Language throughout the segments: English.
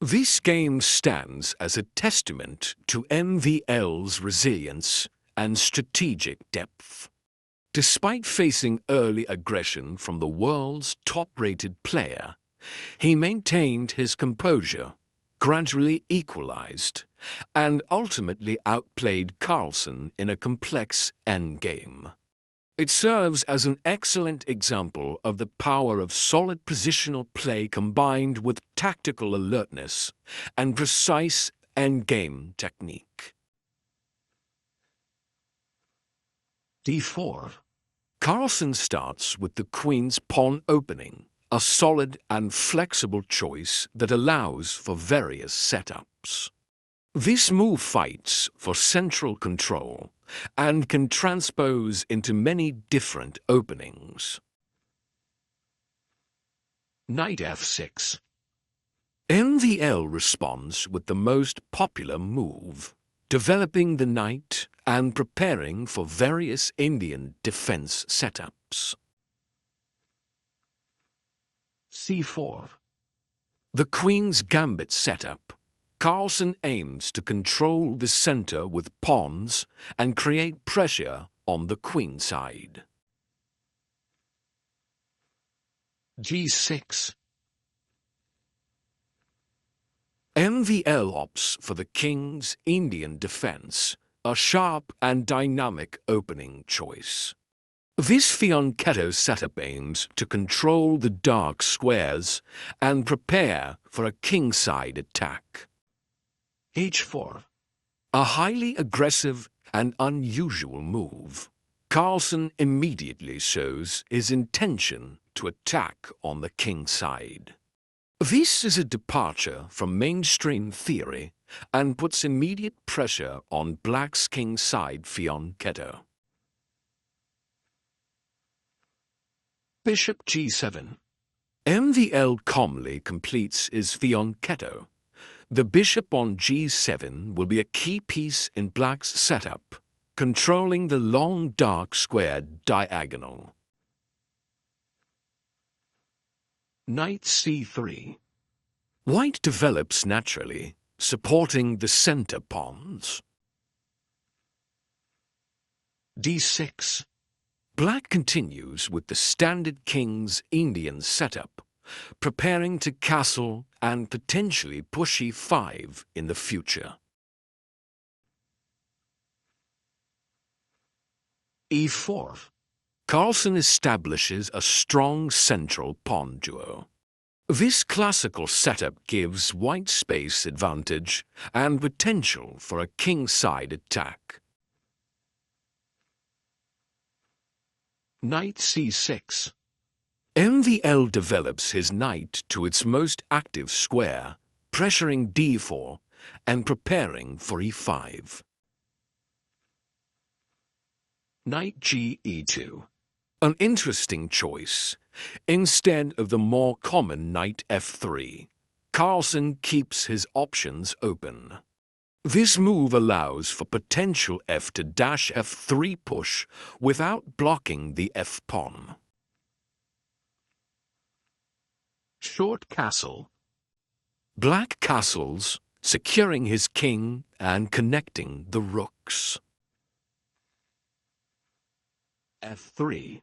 This game stands as a testament to MVL's resilience and strategic depth. Despite facing early aggression from the world's top-rated player, he maintained his composure, gradually equalized, and ultimately outplayed Carlsen in a complex endgame. It serves as an excellent example of the power of solid positional play combined with tactical alertness and precise endgame technique. d4. Carlsen starts with the queen's pawn opening, a solid and flexible choice that allows for various setups. This move fights for central control and can transpose into many different openings. Knight f6. MVL responds with the most popular move, developing the knight and preparing for various Indian defense setups. c4. The queen's gambit setup, Carlsen aims to control the center with pawns and create pressure on the queen side. g6. MVL opts for the king's Indian defense, a sharp and dynamic opening choice. This fianchetto setup aims to control the dark squares and prepare for a kingside attack. h4. A highly aggressive and unusual move. Carlsen immediately shows his intention to attack on the king side. This is a departure from mainstream theory and puts immediate pressure on black's king side fianchetto. Bishop g7. MVL calmly completes his fianchetto. The bishop on g7 will be a key piece in black's setup, controlling the long dark square diagonal. Knight c3. White develops naturally, supporting the center pawns. d6. Black continues with the standard king's Indian setup, preparing to castle and potentially push e5 in the future. e4. Carlsen establishes a strong central pawn duo. This classical setup gives white space advantage and potential for a kingside attack. Knight c6. MVL develops his knight to its most active square, pressuring d4 and preparing for e5. Knight ge2. An interesting choice. Instead of the more common knight f3, Carlsen keeps his options open. This move allows for potential f to dash f3 push without blocking the f-pawn. Short castle. Black castles, securing his king and connecting the rooks. f3.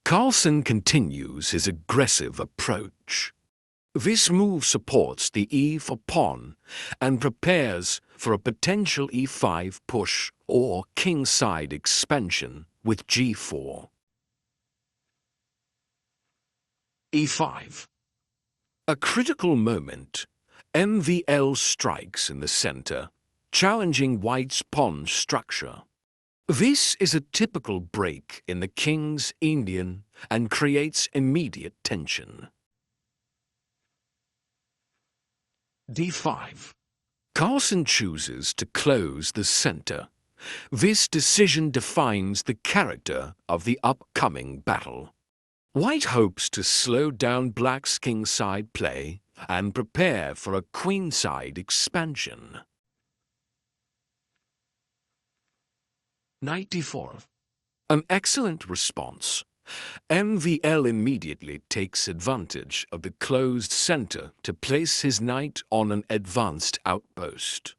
Carlsen continues his aggressive approach. This move supports the e for pawn and prepares for a potential e5 push or kingside expansion with g4. e5. A critical moment, MVL strikes in the center, challenging white's pawn structure. This is a typical break in the king's Indian and creates immediate tension. d5. Carlsen chooses to close the center. This decision defines the character of the upcoming battle. White hopes to slow down black's kingside play and prepare for a queenside expansion. Knight d4. An excellent response. MVL immediately takes advantage of the closed center to place his knight on an advanced outpost.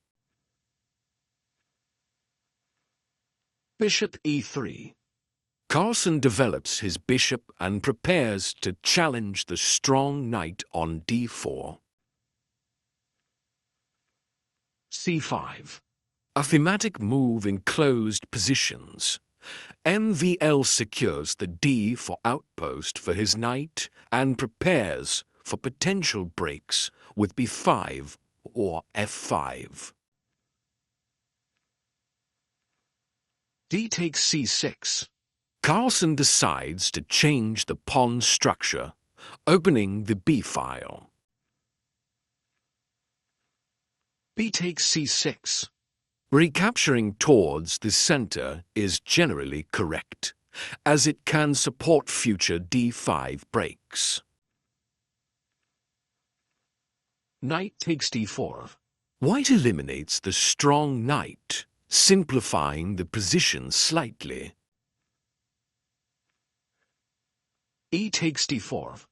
Bishop E3. Carlsen develops his bishop and prepares to challenge the strong knight on D4. C5. A thematic move in closed positions. MVL secures the D4 outpost for his knight and prepares for potential breaks with B5 or F5. D takes C6. Carlsen decides to change the pawn structure, opening the B file. B takes C6. Recapturing towards the center is generally correct, as it can support future D5 breaks. Knight takes D4. White eliminates the strong knight, simplifying the position slightly. E takes D4.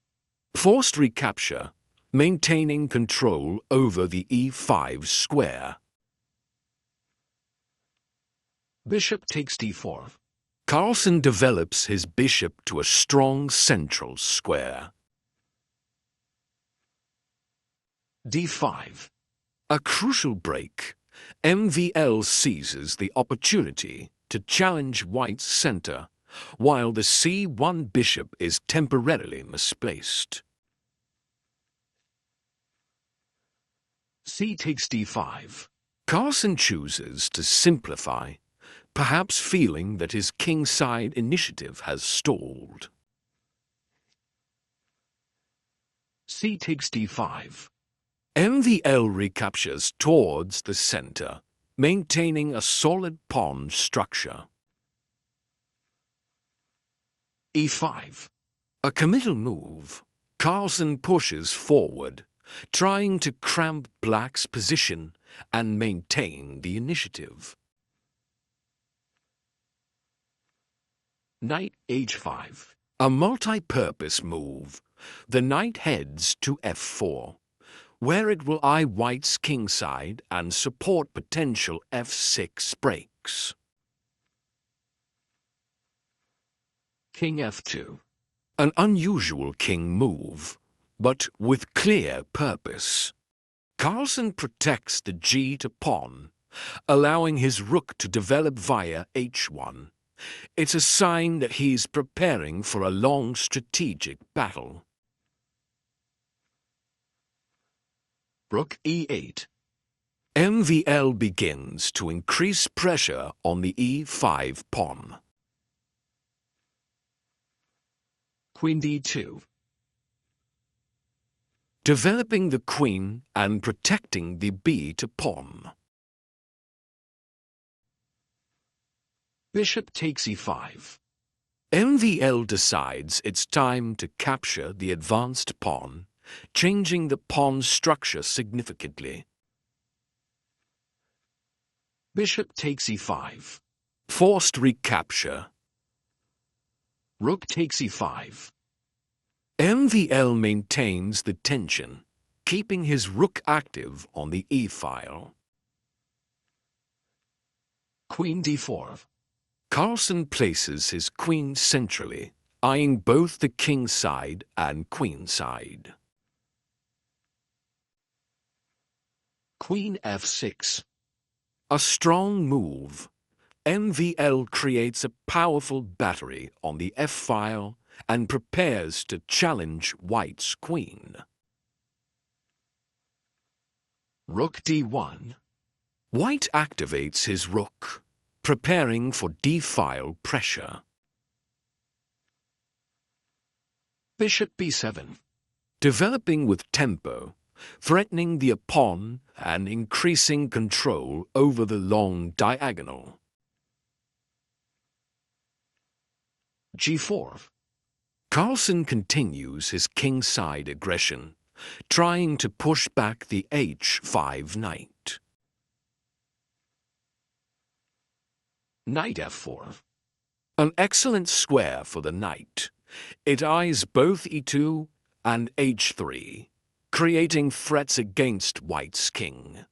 Forced recapture, maintaining control over the E5 square. Bishop takes D4. Carlsen develops his bishop to a strong central square. D5. A crucial break. MVL seizes the opportunity to challenge White's center, while the C1 bishop is temporarily misplaced. C takes D5. Carlsen chooses to simplify, perhaps feeling that his kingside initiative has stalled. C takes D5. MVL recaptures towards the center, maintaining a solid pawn structure. E5. A committal move. Carlsen pushes forward, trying to cramp Black's position and maintain the initiative. Knight H5. A multi-purpose move. The knight heads to F4, where it will eye White's kingside and support potential F6 breaks. King F2. An unusual king move, but with clear purpose. Carlsen protects the G2 pawn, allowing his rook to develop via H1. It's a sign that he's preparing for a long strategic battle. Rook E8. MVL begins to increase pressure on the E5 pawn. Queen D2. Developing the queen and protecting the B2 pawn. Bishop takes E5. MVL decides it's time to capture the advanced pawn, changing the pawn structure significantly. Bishop takes E5. Forced recapture. Rook takes E5. MVL maintains the tension, keeping his rook active on the E file. Queen D4. Carlsen places his queen centrally, eyeing both the king side and queen side. Queen F6. A strong move. MVL creates a powerful battery on the F file and prepares to challenge White's queen. Rook D1. White activates his rook, preparing for D-file pressure. Bishop B7. Developing with tempo, threatening the pawn and increasing control over the long diagonal. G4. Carlsen continues his kingside aggression, trying to push back the H5 knight. Knight F4. An excellent square for the knight. It eyes both e2 and h3, creating threats against white's king.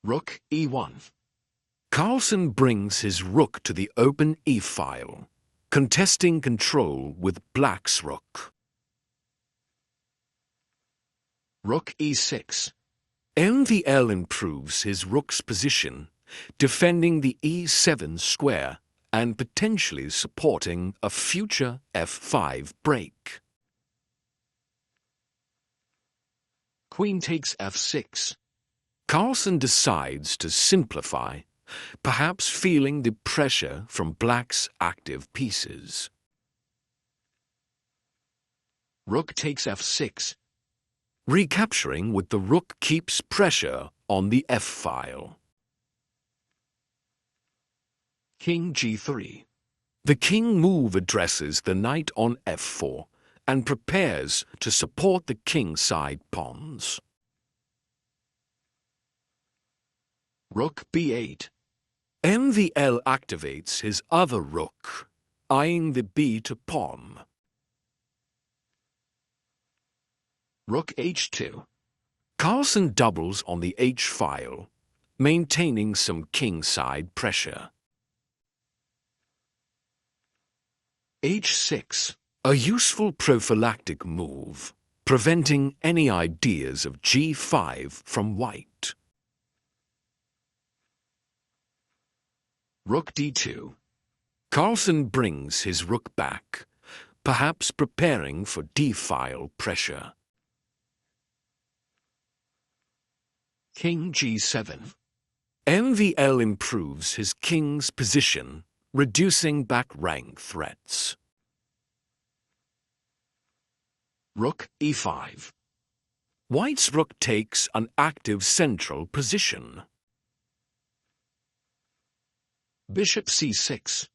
Rook e1. Carlsen brings his rook to the open e-file, contesting control with black's rook. Rook e6. MVL improves his rook's position, defending the e7 square and potentially supporting a future f5 break. Queen takes f6. Carlsen decides to simplify, perhaps feeling the pressure from black's active pieces. Rook takes f6. Recapturing with the rook keeps pressure on the f-file. King g3. The king move addresses the knight on f4 and prepares to support the kingside pawns. Rook b8. MVL activates his other rook, eyeing the b2 pawn. Rook h2. Carlsen doubles on the h-file, maintaining some kingside pressure. h6. A useful prophylactic move, preventing any ideas of g5 from white. Rook d2. Carlsen brings his rook back, perhaps preparing for d-file pressure. King g7. MVL improves his king's position, reducing back rank threats. Rook e5. White's rook takes an active central position. Bishop c6.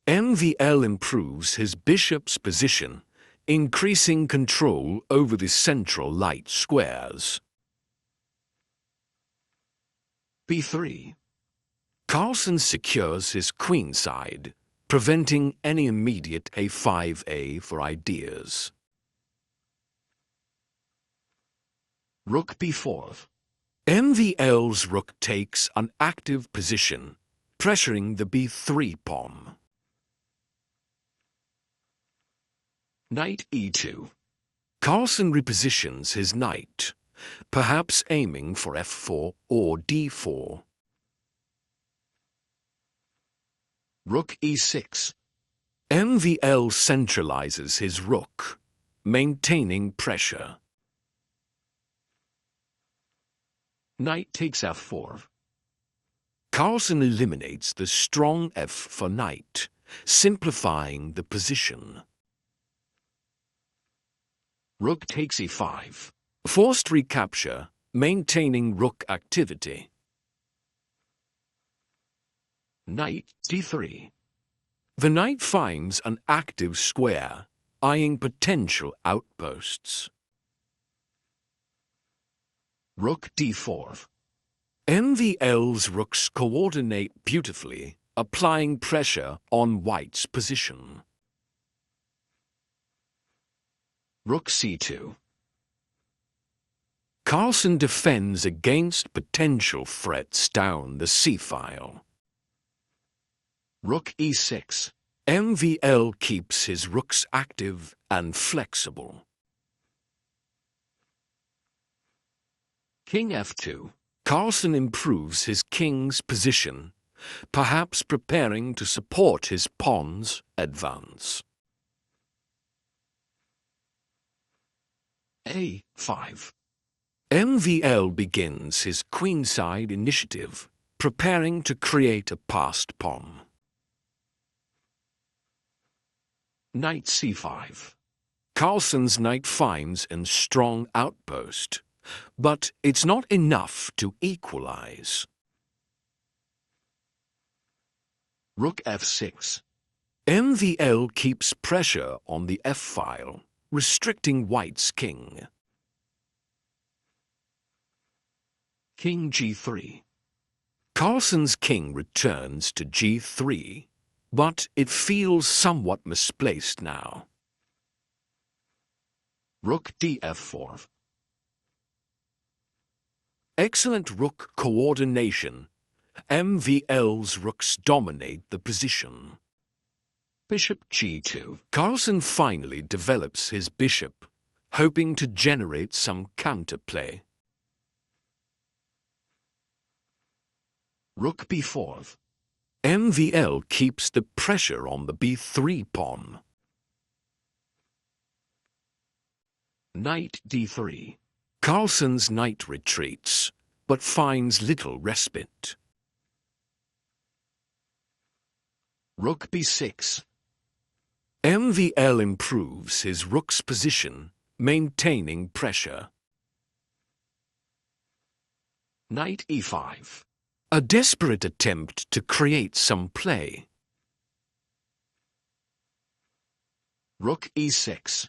MVL improves his bishop's position, increasing control over the central light squares. b3. Carlsen secures his queenside, preventing any immediate a5a for ideas. Rook b4. MVL's rook takes an active position, pressuring the b3 pawn. Knight e2. Carlsen repositions his knight, perhaps aiming for f4 or d4. Rook e6. MVL centralizes his rook, maintaining pressure. Knight takes f4. Carlsen eliminates the strong f for knight, simplifying the position. Rook takes e5. Forced recapture, maintaining rook activity. Knight d3. The knight finds an active square, eyeing potential outposts. Rook d4. MVL's rooks coordinate beautifully, applying pressure on white's position. Rook c2. Carlsen defends against potential threats down the c-file. Rook e6. MVL keeps his rooks active and flexible. King f2. Carlsen improves his king's position, perhaps preparing to support his pawn's advance. a5. MVL begins his queenside initiative, preparing to create a passed pawn. Knight c5. Carlsen's knight finds a strong outpost, but it's not enough to equalize. Rook f6. MVL keeps pressure on the f-file, restricting white's king. King g3. Carlsen's king returns to g3, but it feels somewhat misplaced now. Rook df4. Excellent rook coordination. MVL's rooks dominate the position. Bishop g2. Carlsen finally develops his bishop, hoping to generate some counterplay. Rook b4. MVL keeps the pressure on the b3 pawn. Knight d3. Carlsen's knight retreats, but finds little respite. Rook b6. MVL improves his rook's position, maintaining pressure. Knight e5. A desperate attempt to create some play. Rook e6.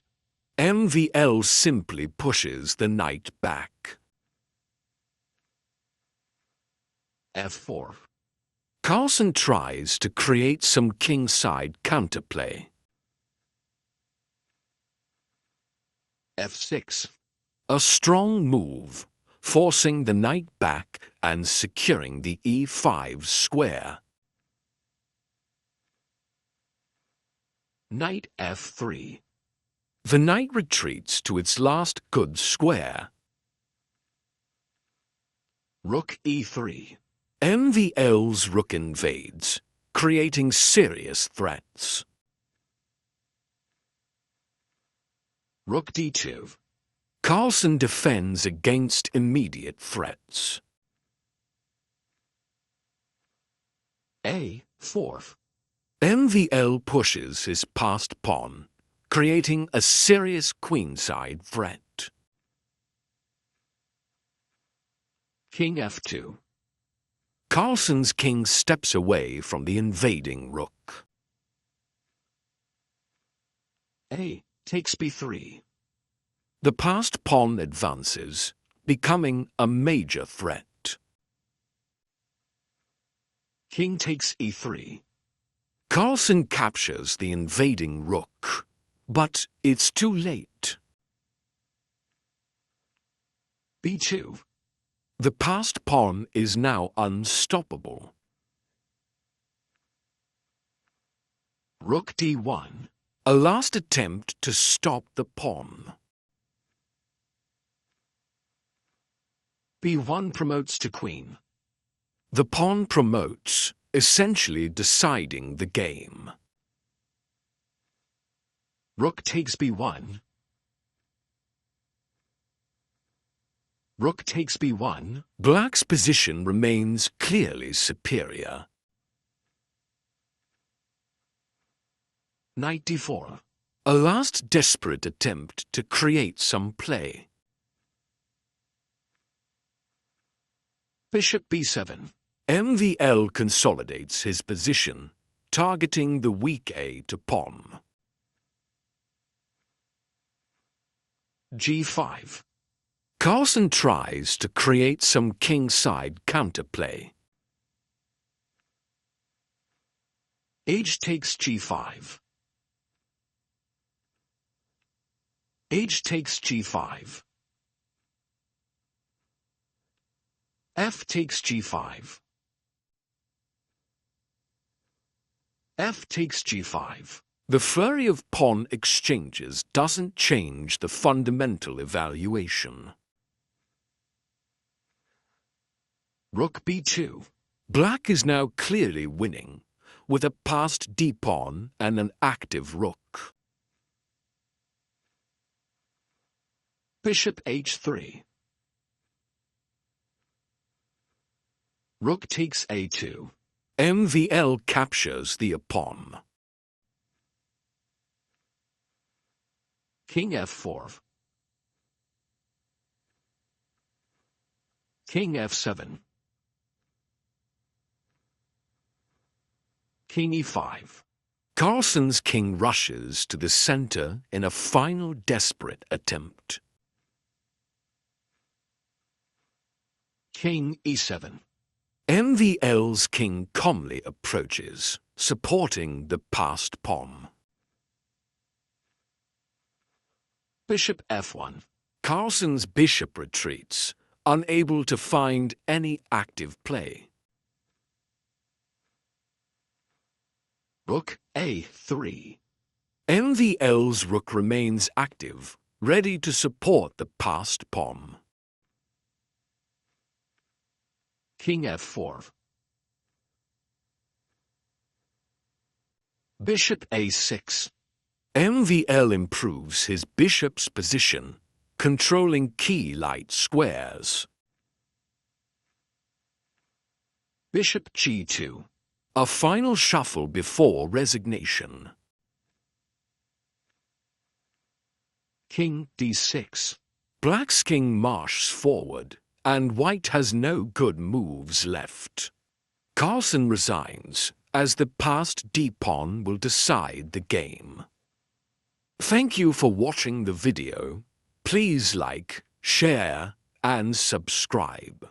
MVL simply pushes the knight back. f4. Carlsen tries to create some kingside counterplay. f6. A strong move, forcing the knight back and securing the e5 square. Knight f3. The knight retreats to its last good square. Rook e3. MVL's rook invades, creating serious threats. Rook d2. Carlsen defends against immediate threats. a4. MVL pushes his passed pawn, creating a serious queenside threat. King f2. Carlsen's king steps away from the invading rook. A takes b3. The passed pawn advances, becoming a major threat. King takes e3. Carlsen captures the invading rook, but it's too late. b2. The passed pawn is now unstoppable. Rook d1. A last attempt to stop the pawn. b1 promotes to queen. The pawn promotes, essentially deciding the game. Rook takes b1. Rook takes b1. Black's position remains clearly superior. Knight d4. A last desperate attempt to create some play. Bishop b7. MVL consolidates his position, targeting the weak A to pawn. g5. Carlsen tries to create some kingside counterplay. H takes g5. H takes g5. F takes g5. F takes g5. The flurry of pawn exchanges doesn't change the fundamental evaluation. Rook b2. Black is now clearly winning, with a passed d-pawn and an active rook. Bishop h3. Rook takes a2. MVL captures the pawn. King f4. King f7. King e5. Carlsen's king rushes to the center in a final desperate attempt. King e7. MVL's king calmly approaches, supporting the passed pawn. Bishop F1. Carlsen's bishop retreats, unable to find any active play. Rook A3. MVL's rook remains active, ready to support the passed pawn. King F4. Bishop A6. MVL improves his bishop's position, controlling key light squares. Bishop G2. A final shuffle before resignation. King D6. Black's king marches forward, and white has no good moves left. Carlsen resigns, as the passed d-pawn will decide the game. Thank you for watching the video. Please like, share, and subscribe.